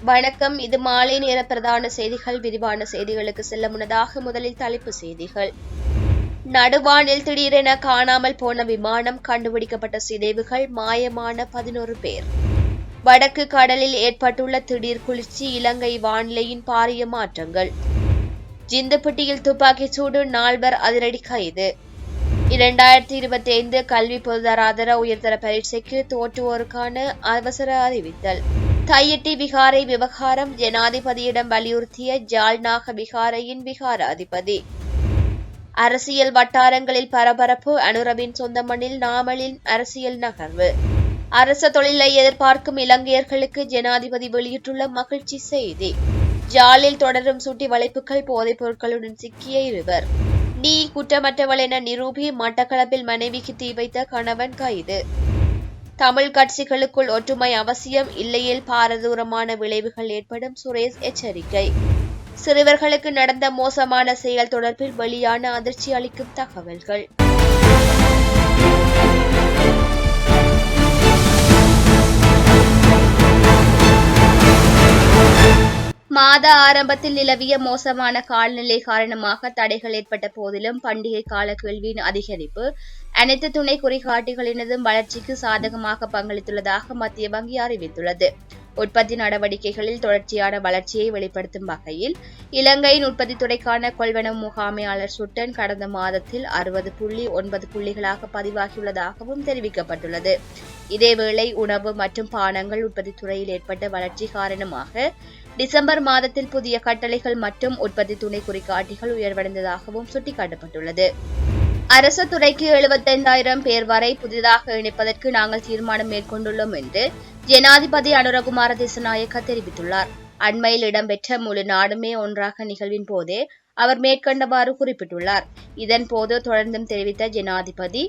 வணக்கம். இது மாலை நேர பிரதான செய்திகள். விரிவான செய்திகளுக்கு செல்ல முன்னதாக முதலில் தலைப்புச் செய்திகள். நடுவானில் திடீரென காணாமல் போன விமானம், கண்டுபிடிக்கப்பட்ட சிதைவுகள், மாயமான 11 பேர். வடக்கு கடலில் ஏற்பட்டுள்ள திடீர் குளிர்ச்சி, இலங்கை வானிலையின் பாரிய மாற்றங்கள். ஜிந்துப்பட்டியில் துப்பாக்கிச் சூடு, 4 அதிரடி கைது. 2025 கல்வி பொதுதராதர உயர்தர பரீட்சைக்கு தோற்றுவோருக்கான அவசர அறிவித்தல். தையிட்டி விகாரை விவகாரம், ஜனாதிபதியிடம் வலியுறுத்திய ஜாழ்நாக விகாரையின் விகாராதிபதி. அரசியல் வட்டாரங்களில் பரபரப்பு, அனுரவின் சொந்த மண்ணில் நாமலின் அரசியல் நகர்வு. அரச தொழிலை எதிர்பார்க்கும் இலங்கையர்களுக்கு ஜனாதிபதி வெளியிட்டுள்ள மகிழ்ச்சி செய்தி. ஜாலில் தொடரும் சுட்டி வளைப்புகள், போதைப் பொருட்களுடன் சிக்கிய 2. நீ குற்றமற்றவள் என நிரூபி, மட்டக்களப்பில் மனைவிக்கு தீ வைத்த கணவன் கைது. தமிழ் கட்சிகளுக்குள் ஒற்றுமை அவசியம், இல்லையில் பாரதூரமான விளைவுகள் ஏற்படும், சுரேஷ் எச்சரிக்கை. சிறுவர்களுக்கு நடந்த மோசமான செயல் தொடர்பில் வெளியான அதிர்ச்சி அளிக்கும் தகவல்கள். மாத ஆரம்பத்தில் நிலவிய மோசமான காலநிலை காரணமாக தடைகள் ஏற்பட்ட போதிலும் பண்டிகை கால கேள்வியின் அதிகரிப்பு அனைத்து துணை குறிகாட்டிகளினதும் வளர்ச்சிக்கு சாதகமாக பங்களித்துள்ளதாக மத்திய வங்கி அறிவித்துள்ளது. உற்பத்தி நடவடிக்கைகளில் தொடர்ச்சியான வளர்ச்சியை வெளிப்படுத்தும் வகையில் இலங்கையின் உற்பத்தி துறைக்கான கொள்வனவு முகாமையாளர் சுட்டன் கடந்த மாதத்தில் 60.9 புள்ளிகளாக பதிவாகியுள்ளதாகவும் தெரிவிக்கப்பட்டுள்ளது. இதேவேளை உணவு மற்றும் பானங்கள் உற்பத்தி துறையில் ஏற்பட்ட வளர்ச்சி காரணமாக டிசம்பர் மாதத்தில் புதிய கட்டளைகள் மற்றும் உற்பத்தி துணை குறிகாட்டிகள் உயர்வடைந்ததாகவும் சுட்டிக்காட்டப்பட்டுள்ளது. அரசு துறைக்கு 75,000 பேர் வரை புதிதாக இணைப்பதற்கு நாங்கள் தீர்மானம் மேற்கொண்டுள்ளோம் என்று ஜனாதிபதி அனுரகுமார திசாநாயக்க தெரிவித்துள்ளார். அண்மையில் இடம்பெற்ற முழு நாடுமே ஒன்றாக நிகழ்வின் போதே அவர் மேற்கண்டவாறு குறிப்பிட்டுள்ளார். இதன்போது தொடர்ந்தும் தெரிவித்த ஜனாதிபதி,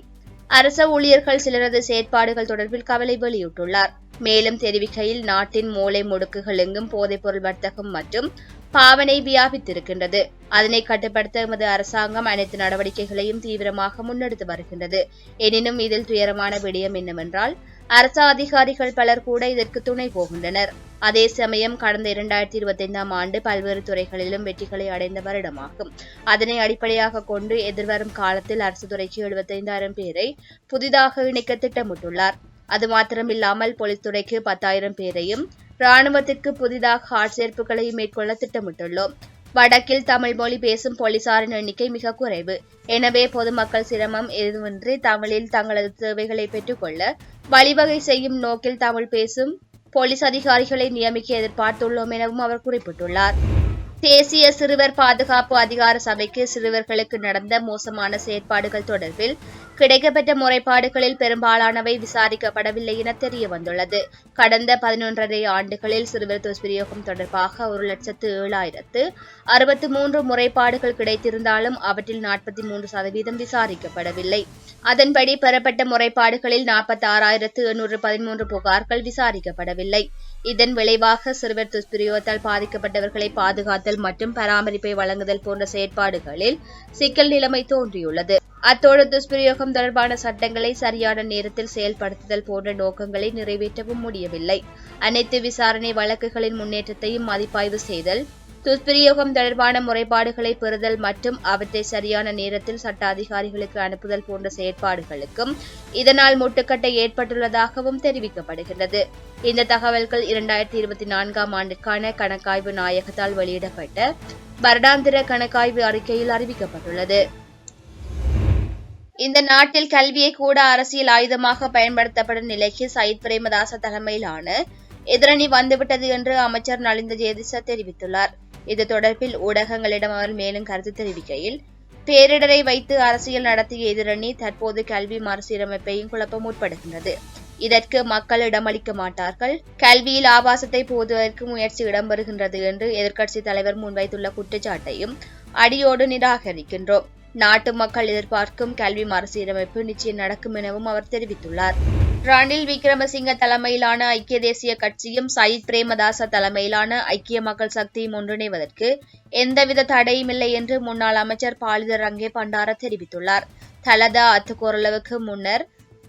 அரச ஊழியர்கள் சிலரது செயற்பாடுகள் தொடர்பில் கவலை வெளியிட்டுள்ளார். மேலும் தெரிவிக்கையில், நாட்டின் மூலை முடுக்குகள் எங்கும் போதைப்பொருள் வர்த்தகம் மற்றும் பாவனை வியாபித்திருக்கின்றது. அதனை கட்டுப்படுத்த எமது அரசாங்கம் அனைத்து நடவடிக்கைகளையும் தீவிரமாக முன்னெடுத்து வருகின்றது. எனினும் இதில் துயரமான விடயம் என்னவென்றால், அரசு அதிகாரிகள் பலர் கூட இதற்கு துணை போகின்றனர். அதே சமயம் கடந்த 2025 ஆண்டு பல்வேறு துறைகளிலும் வெற்றிகளை அடைந்த வருடமாகும். அதனை அடிப்படையாக கொண்டு எதிர்வரும் காலத்தில் அரசு துறைக்கு 75,000 பேரை புதிதாக இணைக்க திட்டமிட்டுள்ளார். அது மாத்திரமில்லாமல் போலீஸ் துறைக்கு 10,000 பேரையும், ராணுவத்திற்கு புதிதாக ஆட்சேர்ப்புகளையும் மேற்கொள்ள திட்டமிட்டுள்ளோம். வடக்கில் தமிழ் மொழி பேசும் போலீசாரின் எண்ணிக்கை மிக குறைவு. எனவே பொதுமக்கள் சிரமம் எதுவின்றி தமிழில் தங்களது சேவைகளை பெற்றுக்கொள்ள வழிவகை செய்யும் நோக்கில் தமிழ் பேசும் போலீஸ் அதிகாரிகளை நியமிக்க எதிர்பார்த்துள்ளோம் எனவும் அவர் குறிப்பிட்டுள்ளார். தேசிய சிறுவர் பாதுகாப்பு அதிகார சபைக்கு சிறுவர்களுக்கு நடந்த மோசமான செயற்பாடுகள் தொடர்பில் கிடைக்கப்பெற்ற முறைப்பாடுகளில் பெரும்பாலானவை விசாரிக்கப்படவில்லை என தெரிய வந்துள்ளது. கடந்த 11.5 ஆண்டுகளில் சிறுவர் துஷ்பிரயோகம் தொடர்பாக 1,07,063 முறைப்பாடுகள் கிடைத்திருந்தாலும் அவற்றில் 43% விசாரிக்கப்படவில்லை. அதன்படி பெறப்பட்ட முறைப்பாடுகளில் 46,813 புகார்கள் விசாரிக்கப்படவில்லை. இதன் விளைவாக சிறுவர் துஷ்பிரயோகத்தால் பாதிக்கப்பட்டவர்களை பாதுகாத்தல் மற்றும் பராமரிப்பை வழங்குதல் போன்ற செயற்பாடுகளில் சிக்கல் நிலைமை தோன்றியுள்ளது. அத்தோடு துஷ்பிரயோகம் தொடர்பான சட்டங்களை சரியான நேரத்தில் செயல்படுத்துதல் போன்ற நோக்கங்களை நிறைவேற்றவும் முடியவில்லை. அனைத்து விசாரணை வழக்குகளின் முன்னேற்றத்தையும் மதிப்பாய்வு செய்தல், துஷ்பிரயோகம் தொடர்பான முறைப்பாடுகளை பெறுதல் மற்றும் அவற்றை சரியான நேரத்தில் சட்ட அதிகாரிகளுக்கு அனுப்புதல் போன்ற செயற்பாடுகளுக்கும் இதனால் முட்டுக்கட்டை ஏற்பட்டுள்ளதாகவும் தெரிவிக்கப்படுகின்றது. இந்த தகவல்கள் 2024 ஆண்டிற்கான கணக்காய்வு நாயகத்தால் வெளியிடப்பட்ட வருடாந்திர கணக்காய்வு அறிக்கையில் அறிவிக்கப்பட்டுள்ளது. இந்த நாட்டில் கல்வியை கூட அரசியல் ஆயுதமாக பயன்படுத்தப்படும் நிலைக்கு சயித் பிரேமதாச தலைமையிலான எதிரணி வந்துவிட்டது என்று அமைச்சர் நலிந்த ஜேதிச தெரிவித்துள்ளார். இது தொடர்பில் ஊடகங்களிடம் அவர் மேலும் கருத்து தெரிவிக்கையில், பேரிடரை வைத்து அரசியல் நடத்திய எதிரணி தற்போது கல்வி மறுசீரமைப்பையும் குழப்ப முற்படுகின்றது. இதற்கு மக்கள் இடமளிக்க மாட்டார்கள். கல்வியில் ஆபாசத்தை போதுவதற்கு முயற்சி இடம்பெறுகின்றது என்று எதிர்க்கட்சித் தலைவர் முன்வைத்துள்ள குற்றச்சாட்டையும் அடியோடு நிராகரிக்கின்றோம். நாட்டு மக்கள் எதிர்பார்க்கும் கல்வி மறுசீரமைப்பு நிச்சயம் நடக்கும் எனவும் அவர் தெரிவித்துள்ளார். ரணில் விக்ரமசிங்க தலைமையிலான ஐக்கிய தேசிய கட்சியும் சயித் பிரேமதாச தலைமையிலான ஐக்கிய மக்கள் சக்தியும் ஒன்றிணைவதற்கு எந்தவித தடையும் இல்லை என்று முன்னாள் அமைச்சர் பாலித ரங்கே பண்டார தெரிவித்துள்ளார். தலதா அத்துக்கோரளவுக்கு முன்னர்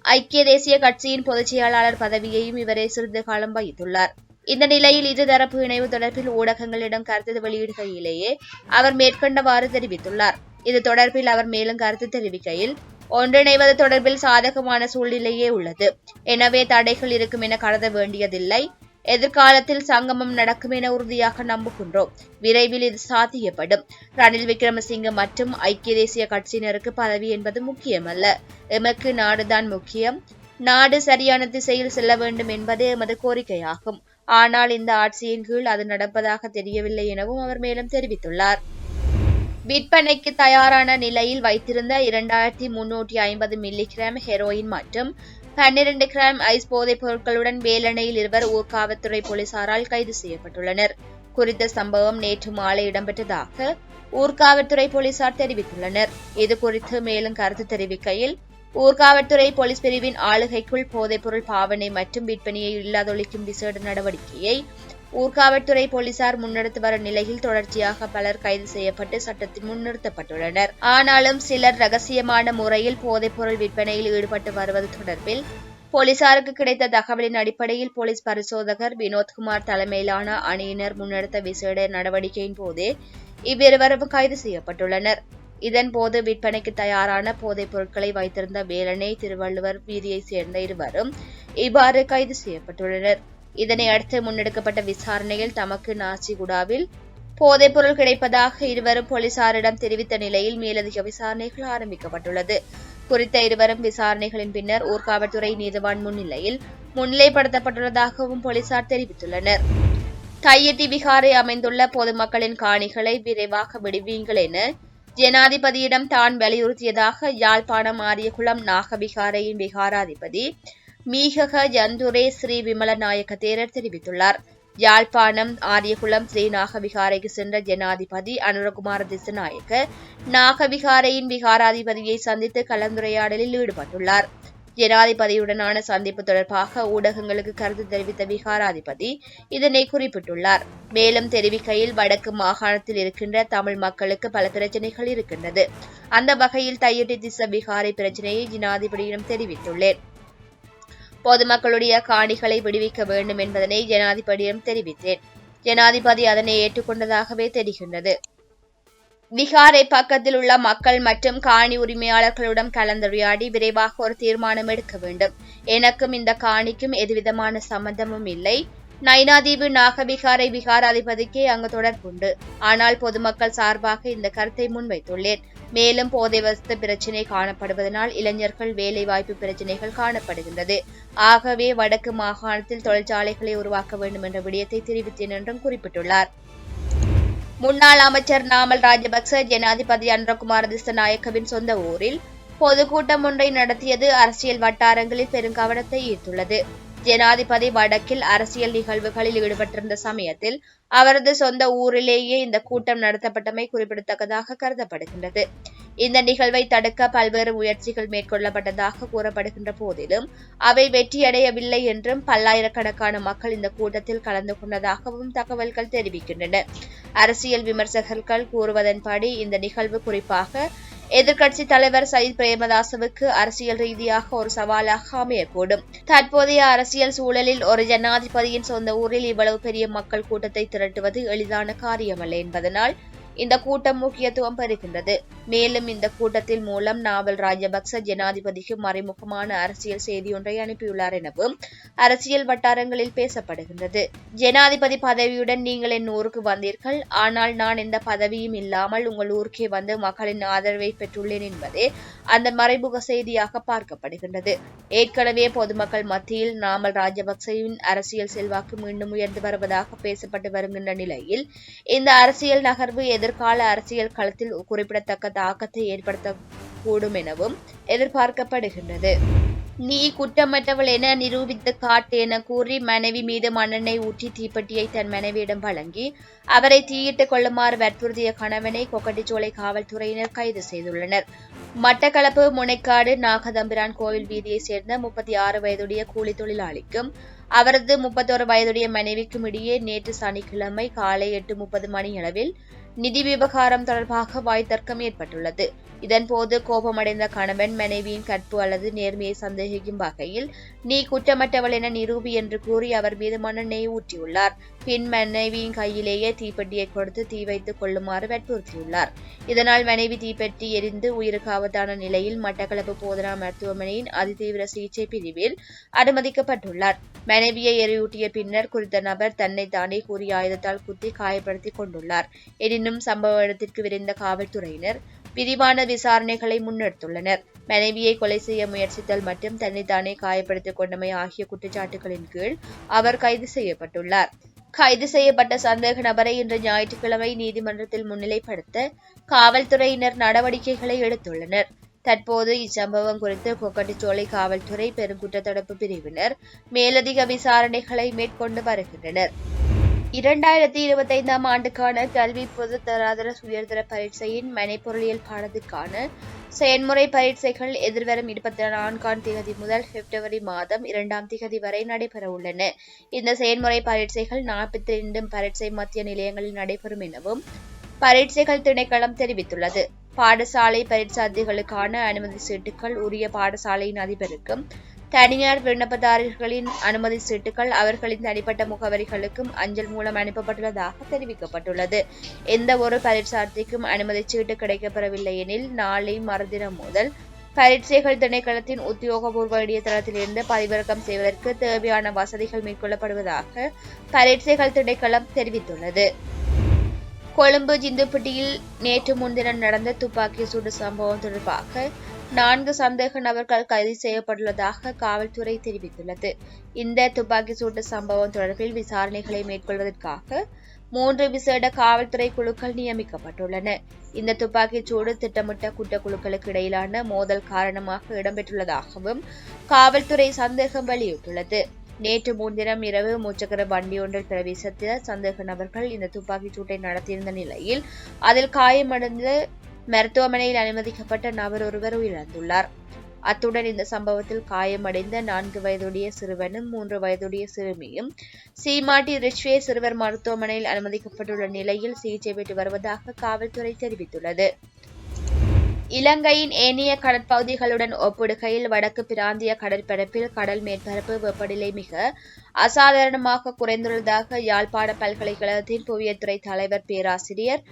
ஐக்கிய தேசிய கட்சியின் பொதுச் செயலாளர் பதவியையும் இவரே சிறிது காலம் வகித்துள்ளார். இந்த நிலையில் இருதரப்பு இணைவு தொடர்பில் ஊடகங்களிடம் கருத்து வெளியிடுகையிலேயே அவர் மேற்கண்டவாறு தெரிவித்துள்ளார். இது தொடர்பில் அவர் மேலும் கருத்து தெரிவிக்கையில், ஒன்றிணைவது தொடர்பில் சாதகமான சூழ்நிலையே உள்ளது. எனவே தடைகள் இருக்கும் என கருத வேண்டியதில்லை. எதிர்காலத்தில் சங்கமம் நடக்கும் என உறுதியாக நம்புகின்றோம். விரைவில் இது சாத்தியப்படும். ரணில் விக்ரமசிங்க மற்றும் ஐக்கிய தேசிய கட்சியினருக்கு பதவி என்பது முக்கியமல்ல. எமக்கு நாடுதான் முக்கியம். நாடு சரியான திசையில் செல்ல வேண்டும் என்பதே எமது கோரிக்கையாகும். ஆனால் இந்த ஆட்சியின் கீழ் அது நடப்பதாக தெரியவில்லை எனவும் அவர் மேலும் தெரிவித்துள்ளார். விற்பனைக்கு தயாரான நிலையில் வைத்திருந்த 2350 மில்லிகிராம் ஹெரோயின் மற்றும் 12 கிராம் ஐஸ் போதைப் பொருட்களுடன் வேலணையில் இருவர் ஊர்காவல்துறை போலீசாரால் கைது செய்யப்பட்டுள்ளனர். குறித்த சம்பவம் நேற்று மாலை இடம்பெற்றதாக ஊர்காவல்துறை போலீசார் தெரிவித்துள்ளனர். இதுகுறித்து மேலும் கருத்து தெரிவிக்கையில், ஊர்காவல்துறை போலீஸ் பிரிவின் ஆளுகைக்குள் போதைப்பொருள் பாவனை மற்றும் விற்பனையை இல்லாதொழிக்கும் விசேட நடவடிக்கையை ஊர்காவல்துறை போலீசார் முன்னெடுத்து வரும் நிலையில் தொடர்ச்சியாக பலர் கைது செய்யப்பட்டு சட்டத்தில் முன்னிறுத்தப்பட்டுள்ளனர். ஆனாலும் சிலர் ரகசியமான முறையில் போதைப்பொருள் விற்பனையில் ஈடுபட்டு வருவது தொடர்பில் போலீசாருக்கு கிடைத்த தகவலின் அடிப்படையில் போலீஸ் பரிசோதகர் வினோத்குமார் தலைமையிலான அணியினர் முன்னெடுத்த விசேட நடவடிக்கையின் போதே இவ்விருவரும் கைது செய்யப்பட்டுள்ளனர். இதன்போது விற்பனைக்கு தயாரான போதைப் பொருட்களை வைத்திருந்த வேலணை திருவள்ளுவர் வீதியைச் சேர்ந்த இருவரும் இவ்வாறு கைது செய்யப்பட்டுள்ளனர். இதனை அடுத்து முன்னெடுக்கப்பட்ட விசாரணையில் தமக்கு நாச்சிகுடாவில் போதைப்பொருள் கிடைப்பதாக இருவரும் போலீசாரிடம் தெரிவித்த நிலையில் மேலதிக விசாரணைகள் ஆரம்பிக்கப்பட்டுள்ளது. குறித்த இருவரும் விசாரணைகளின் பின்னர் ஊர்காவல்துறை நீதிவான் முன்னிலையில் முன்னிலைப்படுத்தப்பட்டுள்ளதாகவும் போலீசார் தெரிவித்துள்ளனர். தையிட்டி விகாரை அமைந்துள்ள பொதுமக்களின் காணிகளை விரைவாக விடுவீங்கள் என ஜனாதிபதியிடம் தான் வலியுறுத்தியதாக யாழ்ப்பாணம் ஆரியகுளம் நாகவிகாரையின் விகாராதிபதி மீகக ஜந்துரே ஸ்ரீ விமலநாயக்க தேரர் தெரிவித்துள்ளார். யாழ்ப்பாணம் ஆரியகுளம் ஸ்ரீ நாகவிகாரைக்கு சென்ற ஜனாதிபதி அனுரகுமார திசுநாயக்க நாகவிகாரையின் விகாராதிபதியை சந்தித்து கலந்துரையாடலில் ஈடுபட்டுள்ளார். ஜனாதிபதியுடனான சந்திப்பு தொடர்பாக ஊடகங்களுக்கு கருத்து தெரிவித்த விகாராதிபதி இதனை குறிப்பிட்டுள்ளார். மேலும் தெரிவிக்கையில், வடக்கு மாகாணத்தில் இருக்கின்ற தமிழ் மக்களுக்கு பல பிரச்சினைகள் இருக்கின்றது. அந்த வகையில் தையிட்டி திஸ்ஸ விகாரை பிரச்சினையை ஜனாதிபதியிடம் தெரிவித்துள்ளேன். பொதுமக்களுடைய காணிகளை விடுவிக்க வேண்டும் என்பதனை ஜனாதிபதியிடம் தெரிவித்தேன். ஜனாதிபதி அதனை ஏற்றுக்கொண்டதாகவே தெரிகின்றது. விகாரை பக்கத்தில் உள்ள மக்கள் மற்றும் காணி உரிமையாளர்களுடன் கலந்துரையாடி விரைவாக ஒரு தீர்மானம் எடுக்க வேண்டும். எனக்கும் இந்த காணிக்கும் எதுவிதமான சம்பந்தமும் இல்லை. நைனாதீவு நாகவிகாரை விகாராதிபதிக்கே அங்கு தொடர்புண்டு. ஆனால் பொதுமக்கள் சார்பாக இந்த கருத்தை முன்வைத்துள்ளேன். மேலும் போதை வஸ்து பிரச்சினை காணப்படுவதனால் இளைஞர்கள் வேலை வாய்ப்பு பிரச்சினைகள் காணப்படுகின்றது. ஆகவே வடக்கு மாகாணத்தில் தொழிற்சாலைகளை உருவாக்க வேண்டும் என்ற விடயத்தை தெரிவித்தேன் என்றும் குறிப்பிட்டுள்ளார். முன்னாள் அமைச்சர் நாமல் ராஜபக்ச ஜனாதிபதி அனுரகுமார திசுநாயக்கவின் சொந்த ஊரில் பொதுக்கூட்டம் ஒன்றை நடத்தியது அரசியல் வட்டாரங்களில் பெரும் கவனத்தை ஈர்த்துள்ளது. ஜனாதிபதி வடக்கில் அரசியல் நிகழ்வுகளில் ஈடுபட்டிருந்த சமயத்தில் அவரது சொந்த ஊரிலேயே இந்த கூட்டம் நடத்தப்பட்டமை குறிப்பிடத்தக்கதாக கருதப்படுகின்றது. இந்த நிகழ்வை தடுக்க பல்வேறு முயற்சிகள் மேற்கொள்ளப்பட்டதாக கூறப்படுகின்ற போதிலும் அவை வெற்றியடையவில்லை என்றும் பல்லாயிரக்கணக்கான மக்கள் இந்த கூட்டத்தில் கலந்து கொண்டதாகவும் தகவல்கள் தெரிவிக்கின்றன. அரசியல் விமர்சகர்கள் கூறுவதன்படி இந்த நிகழ்வு குறிப்பாக எதிர்க்கட்சி தலைவர் சயித் பிரேமதாசவுக்கு அரசியல் ரீதியாக ஒரு சவாலாக அமையக்கூடும். தற்போதைய அரசியல் சூழலில் ஒரு ஜனாதிபதியின் சொந்த ஊரில் இவ்வளவு பெரிய மக்கள் கூட்டத்தை திரட்டுவது எளிதான காரியமல்ல என்பதனால் இந்த கூட்டம் முக்கியத்துவம் பெறுகின்றது. மேலும் இந்த கூட்டத்தின் மூலம் நாவல் ராஜபக்ச ஜனாதிபதிக்கு மறைமுகமான அரசியல் செய்தி ஒன்றை அனுப்பியுள்ளார் எனவும் அரசியல் வட்டாரங்களில் பேசப்படுகின்றது. ஜனாதிபதி பதவியுடன் நீங்கள் என் ஊருக்கு வந்தீர்கள், ஆனால் நான் எந்த பதவியும் இல்லாமல் உங்கள் ஊருக்கே வந்து மக்களின் ஆதரவை பெற்றுள்ளேன் என்பதே அந்த மறைமுக செய்தியாக பார்க்கப்படுகின்றது. ஏற்கனவே பொதுமக்கள் மத்தியில் நாமல் ராஜபக்சவின் அரசியல் செல்வாக்கு மீண்டும் உயர்ந்து வருவதாக பேசப்பட்டு வருகின்ற நிலையில் இந்த அரசியல் நகர்வு எதிர்கால அரசியல் களத்தில் குறிப்பிடத்தக்க தாக்கத்தை ஏற்படுத்தக்கூடும் எனவும் எதிர்பார்க்கப்படுகின்றது. நீ குற்றமற்றவள் என நிரூபித்து காட்டு என கூறி மனைவி மீது மண்ணெண்ணெய் ஊற்றி தீப்பெட்டியை தன் மனைவியிடம் வழங்கி அவரை தீயிட்டுக் கொள்ளுமாறு வற்புறுத்திய கணவனை கொக்கட்டிச்சோலை காவல்துறையினர் கைது செய்துள்ளனர். மட்டக்களப்பு முனைக்காடு நாகதம்பிரான் கோவில் வீதியைச் சேர்ந்த 36 வயதுடைய கூலி தொழிலாளிக்கும் அவரது 31 வயதுடைய மனைவிக்கும் இடையே நேற்று சனிக்கிழமை காலை 8:30 மணியளவில் நிதி விவகாரம் தொடர்பாக வாய் தர்க்கம் ஏற்பட்டுள்ளது. இதன்போது கோபமடைந்த கணவன் மனைவியின் கற்பு அல்லது நேர்மையை சந்தேகிக்கும் வகையில் நீ குற்றமற்றவள் என நிரூபி என்று கூறி அவர் மீது மண்ணெண்ணெயை ஊற்றியுள்ளார். பின் மனைவியின் கையிலேயே தீப்பெட்டியை கொடுத்து தீ வைத்துக் கொள்ளுமாறு வற்புறுத்தியுள்ளார். இதனால் மனைவி தீப்பெட்டி எரிந்து உயிருக்கு ஆபத்தான நிலையில் மட்டக்களப்பு போதனா மருத்துவமனையின் அதிதீவிர சிகிச்சை பிரிவில் அனுமதிக்கப்பட்டுள்ளார். மனைவியை எரியூட்டிய பின்னர் குறித்த நபர் தன்னை தானே கூறிய ஆயுதத்தால் குத்தி காயப்படுத்திக் கொண்டுள்ளார். எனினும் சம்பவ இடத்திற்கு விரைந்த காவல்துறையினர் விரிவான விசாரணைகளை முன்னெடுத்துள்ளனர். மனைவியை கொலை செய்ய முயற்சித்தல் மற்றும் தன்னைத்தானே காயப்படுத்திக் கொண்டமை ஆகிய குற்றச்சாட்டுகளின் கீழ் அவர் கைது செய்யப்பட்டுள்ளார். கைது செய்யப்பட்ட சந்தேக நபரை இன்று ஞாயிற்றுக்கிழமை நீதிமன்றத்தில் முன்னிலைப்படுத்த காவல்துறையினர் நடவடிக்கைகளை எடுத்துள்ளனர். தற்போது இச்சம்பவம் குறித்து கொக்கட்டிச்சோலை காவல்துறை பெருங்குற்றத்தடுப்பு பிரிவினர் மேலதிக விசாரணைகளை மேற்கொண்டு வருகின்றனர். 2025 ஆண்டுக்கான கல்வி பொது தராதர உயர்தர பரீட்சையின் மனைப்பொருளியல் பாடத்திற்கான செயன்முறை பரீட்சைகள் எதிர்வரும் 24ஆம் தேதி முதல் பிப்ரவரி மாதம் 2ஆம் தேதி வரை நடைபெறவுள்ளன. இந்த செயன்முறை பரீட்சைகள் 42 பரீட்சை மத்திய நிலையங்களில் நடைபெறும் எனவும் பரீட்சைகள் திணைக்களம் தெரிவித்துள்ளது. பாடசாலை பரீட்சார்த்திகளுக்கான அனுமதி சீட்டுகள் உரிய பாடசாலையின் அதிபருக்கும் தனியார் விண்ணப்பதாரர்களின் அனுமதி சீட்டுகள் அவர்களின் தனிப்பட்ட முகவரிகளுக்கும் அஞ்சல் மூலம் அனுப்பப்பட்டுள்ளதாக தெரிவிக்கப்பட்டுள்ளது. எந்த ஒரு பரீட்சார்த்திக்கும் அனுமதி சீட்டு கிடைக்கப்பெறவில்லை எனில் நாளை மறுதினம் முதல் பரீட்சைகள் திணைக்களத்தின் உத்தியோகபூர்வ இணையதளத்திலிருந்து பதிவிறக்கம் செய்வதற்கு தேவையான வசதிகள் மேற்கொள்ளப்படுவதாக பரீட்சைகள் திணைக்களம் தெரிவித்துள்ளது. கொழும்பு ஜிந்துப்பட்டியில் நேற்று முன்தினம் நடந்த துப்பாக்கி சூடு சம்பவம் தொடர்பாக 4 சந்தேக நபர்கள் கைது செய்யப்பட்டுள்ளதாக காவல்துறை தெரிவித்துள்ளது. இந்த துப்பாக்கி சூட்டு சம்பவம் தொடர்பில் விசாரணைகளை மேற்கொள்வதற்காக 3 விசேட காவல்துறை குழுக்கள் நியமிக்கப்பட்டுள்ளன. இந்த துப்பாக்கிச் சூடு திட்டமிட்ட குற்றக்குழுக்களுக்கு இடையிலான மோதல் காரணமாக இடம்பெற்றுள்ளதாகவும் காவல்துறை சந்தேகம் வெளியிட்டுள்ளது. நேற்று முன்தினம் இரவு முச்சக்கர வண்டியொன்றில் பிரவேசித்த சந்தேக நபர்கள் இந்த துப்பாக்கிச் சூட்டை நடத்தியிருந்த நிலையில் அதில் காயமடைந்து மருத்துவமனையில் அனுமதிக்கப்பட்ட நபர் ஒருவர் உயிரிழந்துள்ளார். அத்துடன் இந்த சம்பவத்தில் காயமடைந்த 4 வயதுடைய சிறுவனும் 3 வயதுடைய சிறுமியும் சீமாட்டி ரிச்வே சிறுவர் மருத்துவமனையில் அனுமதிக்கப்பட்டுள்ள நிலையில் சிகிச்சை பெற்று வருவதாக காவல்துறை தெரிவித்துள்ளது. இலங்கையின் ஏனைய கடற்பகுதிகளுடன் ஒப்பிடுகையில் வடக்கு பிராந்திய கடற்பரப்பில் கடல் மேற்பரப்பு வெப்பநிலை மிக அசாதாரணமாக குறைந்துள்ளதாக யாழ்ப்பாண பல்கலைக்கழகத்தின் புவியியற்துறை தலைவர் பேராசிரியர்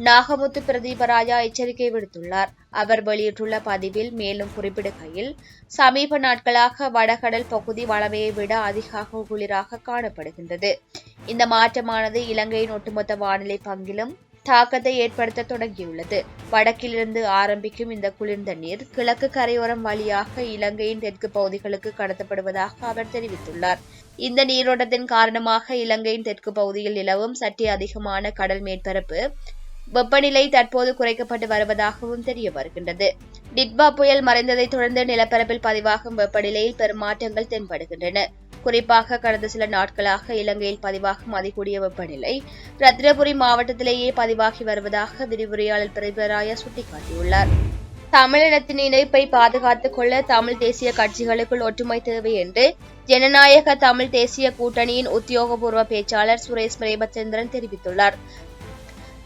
நாகமுத்து பிரதீபராஜா எச்சரிக்கை விடுத்துள்ளார். அவர் வெளியிட்டுள்ள பதிவில் மேலும் குறிப்பிடுகையில் சமீப நாட்களாக வடகடல் பகுதி வளமையை விட அதிக குளிராக காணப்படுகின்றது. இந்த மாற்றமானது இலங்கையின் ஒட்டுமொத்த வானிலை பங்கிலும் தாக்கத்தை ஏற்படுத்த தொடங்கியுள்ளது. வடக்கிலிருந்து ஆரம்பிக்கும் இந்த குளிர்ந்த நீர் கிழக்கு கரையோரம் வழியாக இலங்கையின் தெற்கு பகுதிகளுக்கு கடத்தப்படுவதாக அவர் தெரிவித்துள்ளார். இந்த நீரோட்டத்தின் காரணமாக இலங்கையின் தெற்கு பகுதியில் நிலவும் சற்றே அதிகமான கடல் மேற்பரப்பு வெப்பநிலை தற்போது குறைக்கப்பட்டு வருவதாகவும் தெரிய வருகின்றது. டிட்வா புயல் மறைந்ததை தொடர்ந்து நிலப்பரப்பில் பதிவாகும் வெப்பநிலையில் பெரும் மாற்றங்கள் தென்படுகின்றன. குறிப்பாக கடந்த சில நாட்களாக இலங்கையில் பதிவாகும் அதிகூடிய வெப்பநிலை ரத்தினபுரி மாவட்டத்திலேயே பதிவாகி வருவதாக விரிவுரையாளர் பிரதீபராயா சுட்டிக்காட்டியுள்ளார். தமிழினத்தின் இணைப்பை பாதுகாத்துக் கொள்ள தமிழ் தேசிய கட்சிகளுக்குள் ஒற்றுமை தேவை என்று ஜனநாயக தமிழ் தேசிய கூட்டணியின் உத்தியோகபூர்வ பேச்சாளர் சுரேஷ் பிரேமச்சந்திரன் தெரிவித்துள்ளார்.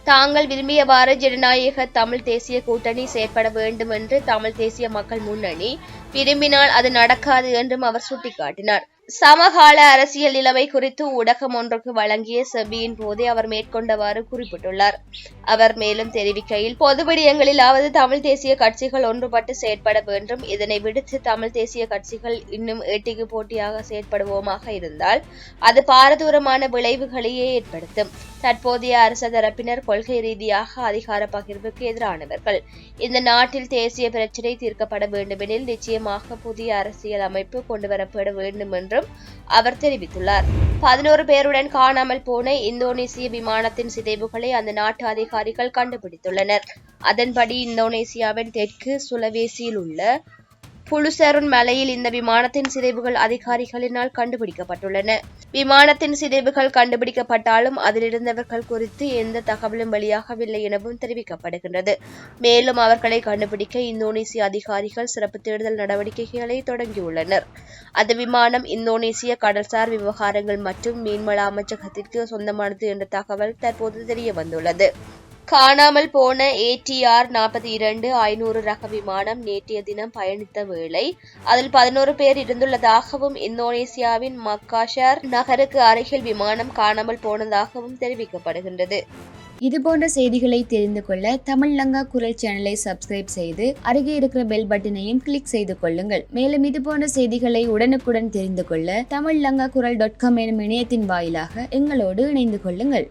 தாங்கள் விரும்பியவாறு ஜனநாயக தமிழ் தேசிய கூட்டணி செயற்பட வேண்டும் என்று தமிழ் தேசிய மக்கள் முன்னணி விரும்பினால் அது நடக்காது என்றும் அவர் சுட்டிக்காட்டினார். சமகால அரசியல் நிலைமை குறித்து ஊடகம் ஒன்றுக்கு வழங்கிய செவ்வியின் போதே அவர் மேற்கொண்டவாறு குறிப்பிட்டுள்ளார். அவர் மேலும் தெரிவிக்கையில், பொது விடயங்களிலாவது தமிழ் தேசிய கட்சிகள் ஒன்றுபட்டு செயற்பட வேண்டும். இதனை விடுத்து தமிழ் தேசிய கட்சிகள் இன்னும் ஏட்டிக்கு போட்டியாக செயற்படுவோமாக இருந்தால் அது பாரதூரமான விளைவுகளையே ஏற்படுத்தும். தற்போதைய அரச தரப்பினர் கொள்கை ரீதியாக அதிகார பகிர்வுக்கு எதிரானவர்கள். இந்த நாட்டில் தேசிய பிரச்சினை தீர்க்கப்பட வேண்டுமெனில் நிச்சயமாக புதிய அரசியல் அமைப்பு கொண்டுவரப்பட வேண்டும் என்றும் அவர் தெரிவித்துள்ளார். 11 பேருடன் காணாமல் போன இந்தோனேசிய விமானத்தின் சிதைவுகளை அந்த நாட்டு அதிகாரிகள் கண்டுபிடித்துள்ளனர். அதன்படி இந்தோனேசியாவின் தெற்கு சுலவேசியில் உள்ள புலுசருன் மலையில் இந்த விமானத்தின் சிதைவுகள் அதிகாரிகளினால் கண்டுபிடிக்கப்பட்டுள்ளன. விமானத்தின் சிதைவுகள் கண்டுபிடிக்கப்பட்டாலும் அதிலிருந்தவர்கள் குறித்து எந்த தகவலும் வெளியாகவில்லை எனவும் தெரிவிக்கப்படுகின்றது. மேலும் அவர்களை கண்டுபிடிக்க இந்தோனேசிய அதிகாரிகள் சிறப்பு தேடுதல் நடவடிக்கைகளை தொடங்கியுள்ளனர். அந்த விமானம் இந்தோனேசிய கடல்சார் விவகாரங்கள் மற்றும் மீன்வள அமைச்சகத்திற்கு சொந்தமானது என்ற தகவல் தற்போது தெரிய வந்துள்ளது. காணாமல் போன ATR 42 500 ரக விமானம் நேற்றைய தினம் பயணித்த வேளை அதில் 11 பேர் இருந்துள்ளதாகவும் இந்தோனேசியாவின் மக்காஷர் நகருக்கு அருகில் விமானம் காணாமல் போனதாகவும் தெரிவிக்கப்படுகின்றது. இதுபோன்ற செய்திகளை தெரிந்து கொள்ள தமிழ் லங்கா குரல் சேனலை சப்ஸ்கிரைப் செய்து அருகே இருக்கிற பெல் பட்டனையும் கிளிக் செய்து கொள்ளுங்கள். மேலும் இதுபோன்ற செய்திகளை உடனுக்குடன் தெரிந்து கொள்ள தமிழ்லங்காகுரல்.com எனும் இணையத்தின் வாயிலாக எங்களோடு இணைந்து கொள்ளுங்கள்.